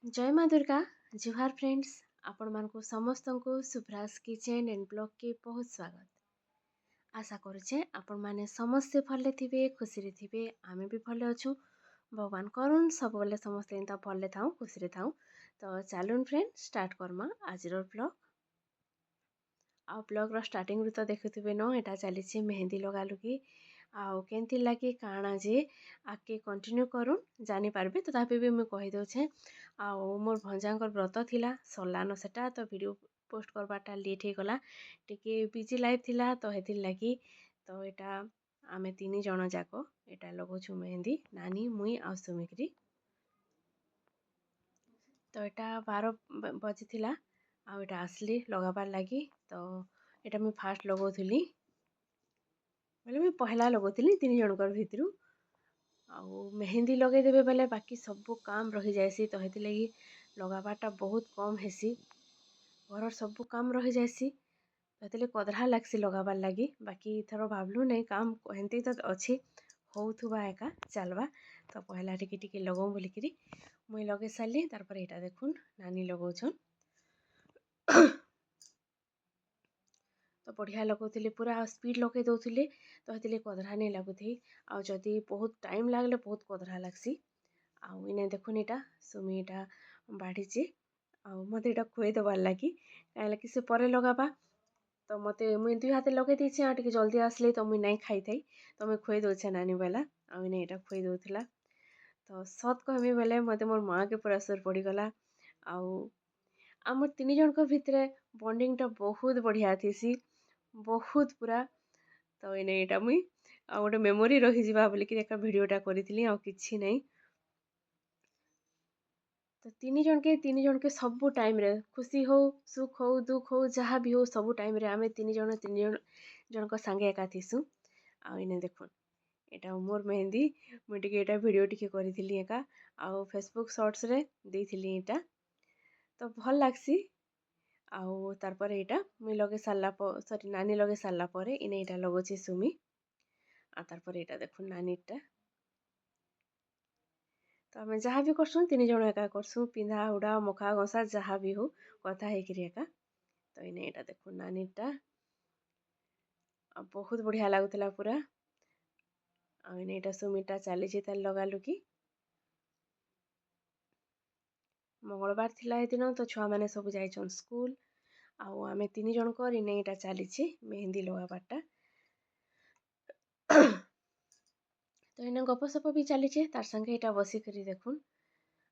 जय माँ दुर्गा। जुहार फ्रेंड्स, आपण मानकु समस्त को सुभ्रास किचन एंड ब्लॉग के बहुत स्वागत। आशा करुचे आपण माने समस्ते भले थिबे, खुशी रे थिबे। आमे भी भले अछु। भगवान करुन सब बेले समस्ते इंता भले थाउ, खुशी रे थाउ। तो चलून फ्रेंड स्टार्ट करमा आज रो ब्लॉग। आ ब्लॉग रो स्टार्टिंग रू तो देखुथिबे न, एटा चलीछि मेहंदी लगा लुगी। आउ केंती लगी काଣା जे आके कंटिन्यू करूँ जानी पारबे। तथापि भी मुझे कही दौचे आउ मोर भंजांकर व्रत थिला सरलान सेटा तो वीडियो पोस्ट करवाटा लेट हो गला। टिके बिजी लाइफ थिला तो हेतिल लगी। तो एटा आमे तीन जन जाक एटा लगोछु मेहंदी, नानी मुई आ सुमिक्री। तो एटा 12 बजी थिला आउ एटा आसली लगाबार लगी। तो एटा मुई फास्ट लगोथुली, बोले मुई पहला लगोथुली तीन जनकर भितरु। आउ मेहंदी लगे देबे बेले बाकी सब काम रही जाएसी। तो हेति लगी लगाबाटा बहुत कम हेसी, घर सब काम रही जाएसी। हेति लगी कदरा लागसी लगाबार लगी। बाकी इथर भाबलु नहीं काम हेंती तो अच्छी होउथुबा एका चलबा। तो पहला टिके टिके लगाऊँ बोलिकी मुई लगे सारी। तार पर एटा देखुन नानी लगाउछन तो बढ़िया लगुली, पूरा स्पीड लगे दौले। तो हेतिले कदरा नहीं लगुथी। आउ जदि बहुत टाइम लागले बहुत कदरा लागसी। आउ इने देखुन एटा सुमी एटा बाढ़ीचे। आउ मते एटा खुए देवार लगी कहीं से परे लगाबा। तो मते मुई दुई हाथे लगे देछे आ टिके जल्दी आसले तो मुई नहीं खाई थाई। तो मुई खुए दौचे नानी बेला। आउ इने एटा खुए दौथला। तो सत कहमी बेले मते मोर माँ के पूरा सुर पड़ीगला। आउ आमर तीन जनक भितरे बॉन्डिंग टा बहुत बढ़िया थीसी, बहुत पूरा। तो इने एटा मुई आ गोटे मेमोरी रही जिबा बोलिकी एका वीडियोटा करिथिली आ किछि नहीं। तो तीन जन के सब टाइम रे खुशी हो, सुख हो, दुख हो, जहाँ भी हो सब टाइम रे आमे तीन जन को संगे एका थिसु। आ इने देखुन एटा मोर मेहंदी मुई टिके एटा वीडियो टिके करिथिली एका आ फेसबुक शॉर्ट्स रे देइथिली एटा। तो भल लागसी। आउ तार पर एटा मुई लगे सारला सॉरी नानी लगे सारला परे इने एटा लगोछि सुमी। आ तार पर एटा देखुन नानीटा। तो आम जहाँ भी करसुँ तीन जन एका करसुँ, पिंधा उड़ा मखा गसा जहाँ भी हो कथा हेकरी एका। तो इने एटा देखुन नानीटा बहुत बढ़िया लगुला पूरा। आ इने एटा सुमीटा चली तार लगा लुकी। मंगलबार थिला ए दिन तो छुआ मैंने सब जाइछन स्कूल। आउ आमे तीन जन कर इने एटा चली मेहंदी लगाबारटा। तो इने गपसप भी चली तार संगे एटा बसी करी देखुन।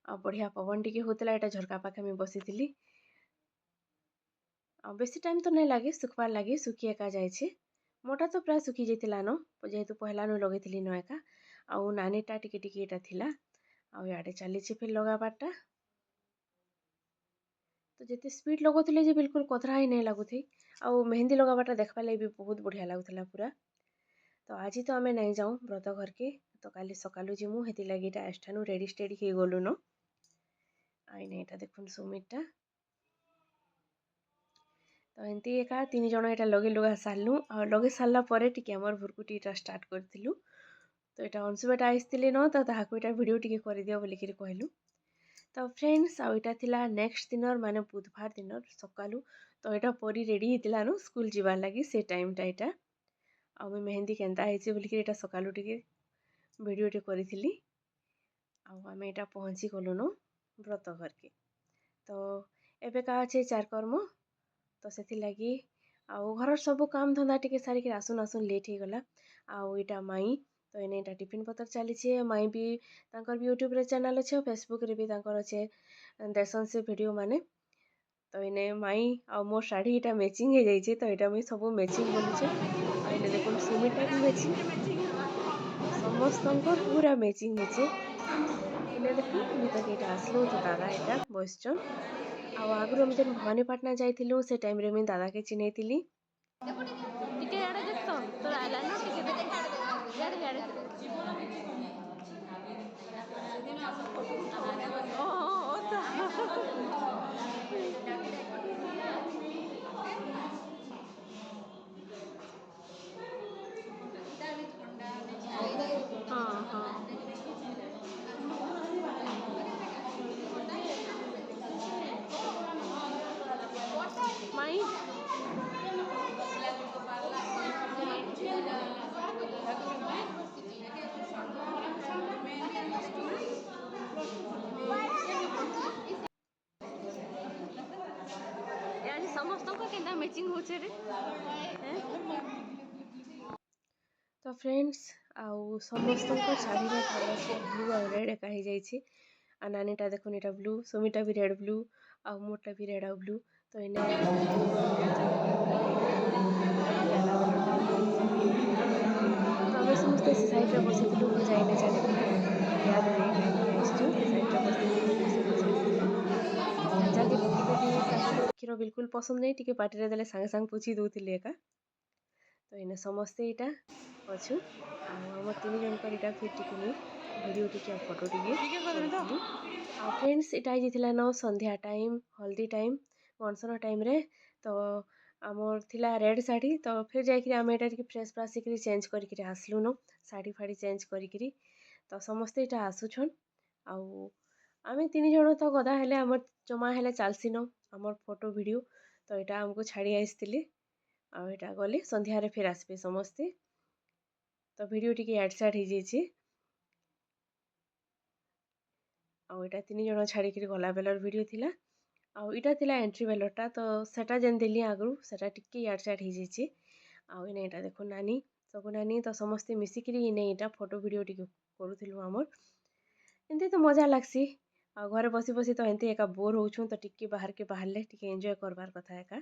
आ बढ़िया पवन टिके होतला एटा झरका पाखे में बसी थी। बेसी टाइम तो नहीं लगे सुखबार लगे, सुखी एका जाए। मोटा तो प्राय सुखी जाइला न, जेहेतु पहला नु लगे न एका। आउ नानीटा टिके टिके एटा थिला। आउ याडे चली फिर लगाबारटा। तो जिते स्पीड लगुले जे बिल्कुल कथरा ही नहीं लगुथी। आउ मेहंदी लगाबारटा देखबा लगी भी बहुत बढ़िया लगुला पूरा। तो आज तो आमे नहीं जाऊँ व्रत घर के, तो काली सकालू जिमु हेति लगी एटा एष्ठानु रेडी स्टेडी हो गलु न। आइने एटा देखुन सुमिटटा। तो एमती एका तीन जन एटा लगे लुगा सारलु। आ लगे सारला परे टिके हमर भुरकुटीटा स्टार्ट करथिलु। तो एटा अंशुबेटा आइसथिले न, तो ताहाकु एटा वीडियो टिके कर दियो बोलिकी कहलु। तो फ्रेंड्स आउ एटा थिला नेक्स्ट दिनर माने बुधवार दिनर सकालू। तो एटा परी रेडी हितला न स्कूल जीवार लगी से टाइमटा एटा। आ मैं मेहंदी केनता हेछि बोलिकी एटा सकालू टिके वीडियो टे करिथिली। आउ आमे एटा पहुँची गलु न व्रत घर के। तो एबे का अछि चार कर्म। तो से लगी आउ घर सब काम धंदा टिके सारिक आसुन आसुन लेट हो गला। आउ इटा माई तो इने इटा टिफिन पतर चली। माई भी तांकर भी यूट्यूब रे चैनल अच्छे, फेसबुक रे भी तांकर अच्छे देसन से वीडियो माने। तो इने माई आ मोर शाढ़ी इटा मैचिंग हो जाइए। तो इटा मुई सब मैचिंग बोलुचे। आ इने देखुन सुमिटा भी मैचिंग, समस्त पूरा मैचिंग हेचे। इने देखुन भीतर के इटा आसलु तो दादा इटा बसचन। आउ आगु हम जन भवानीपाटना जाइथिलु से टाइम रे मैं दादा के चिन्हैथिली। टिके याडे देख तो तोर आला ना टिके देख याडे याडे ओ तो हाँ हाँ समस्त को केंदा मैचिंग होचे रे तो फ्रेंड्स आउ समस्त शाढ़ी कलर से ब्लू और रेड एका हो जाइए आ नानीटा देखुन एटा ब्लू सुमीटा भी रेड ब्लू आ मोरटा भी रेड और ब्लू तो इन्हें तो आम समस्ते से सैड्रे बसी जाइने जा देखुन याद आसचु सैड्रे बसी जाके पकेदेली क्षीर बिल्कुल पसंद नहीं टी पार्टी देले सांगे सांगे पूछी दूसरी एका तो इन्हें समस्ते यहाँ अच्छु आम तीन जनकर यहाँ फिर T video T photo T friends यहाँ जाइए न संध्या टाइम हल्दी टाइम गणसन टाइम रे तो आमर थिला रेड शाढ़ी तो फिर जाकि आम यहाँ फ्रेश फ्राश होकर चेंज करके आसलु न शाढ़ी फाड़ी चेंज करी तो समस्ते यहाँ आसुछन आउ आम तीन जन तो गदा हेले आम जमा हेले चलसी न आमर फोटो वीडियो तो यहाँ आमको छाड़ी आसती आटा गले संध्यारे फिर आसबे समस्ते तो वीडियो टी एड साड हो जाइए आटा तीन जन छाड़ी गला बेलर वीडियो थिला आईटा थिला एंट्री बेलरटा तो सेटा जेन देली आगु सेटा टिके याड साड हो जाइए आने यहाँ देखो नानी सब नानी तो समस्ते मिसिकी इने यहाँ फोटो वीडियो टी करूँ आमर एमती तो मजा लगसी आ घरे बसी बसी तो एमती एका बोर होचुं तो टिके बाहर के बाहर टिके एंजॉय करवार कथा एका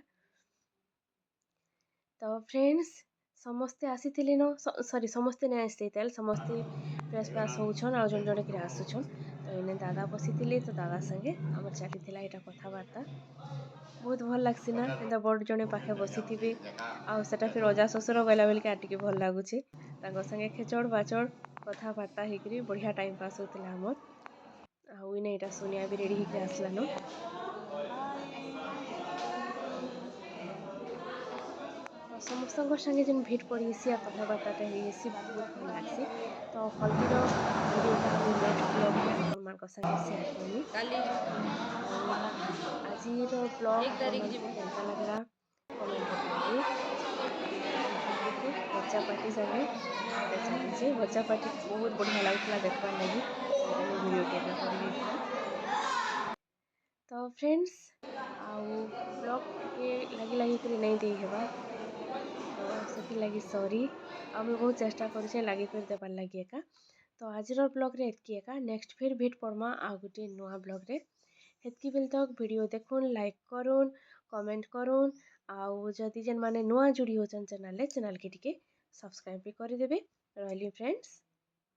तो फ्रेंड्स समस्ते आसी न सॉरी समस्ते नहीं आसते समस्ते फ्रेश फ्राश होछन आ जन जन कि आसुछन तो इन्हें दादा बसी तो दादा संगे आमर चली यहाँ कथबार्ता बहुत भल लगसी ना एंता बड़ जड़े पाखे बसी थे आटा फिर अजा शशुर गला बेल के भल लगुच संगे खेचड़ बाचड़ कथबार्ता होकर बढ़िया टाइम पास होता आमर आईने यहाँ सोनिया भी रेडी होकर आसला न तो समस्त संगे जेन भेट पड़ी आ कथबार्ता होसी बहुत भल लग्सी तो हल्दीर वीडियोटा मुझे नेक्स्ट ब्लॉग में आपण संगे शेयर करमी आज ब्लॉग केनता लगला कमेंट करेंगे बच्चा पार्टी संगे चलीजे बच्चा पार्टी बहुत बढ़िया लगता देखवार लगी वीडियो टेका कर तो फ्रेंड्स आउ ब्लॉग टिके लगी लगी कर नहीं दे हेबा तो से लगी सॉरी आम बहुत चेष्टा करें लगे कर देवार लगी एका तो आज ब्लॉग रे एतकी एका नेक्स्ट फिर भेट पड़मा आ गोटे नुआ ब्लॉग रे हेतकी बेल तक वीडियो देखुन लाइक करुन कमेंट करुन आउ जदि जेन माने नुआ जोड़ी होचन चैनल के टिके सब्सक्राइब भी करदेवे रही फ्रेंड्स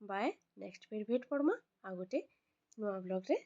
बाय नेक्स्ट फिर भेट पड़मा आ गोटे नुआ ब्लॉग रे।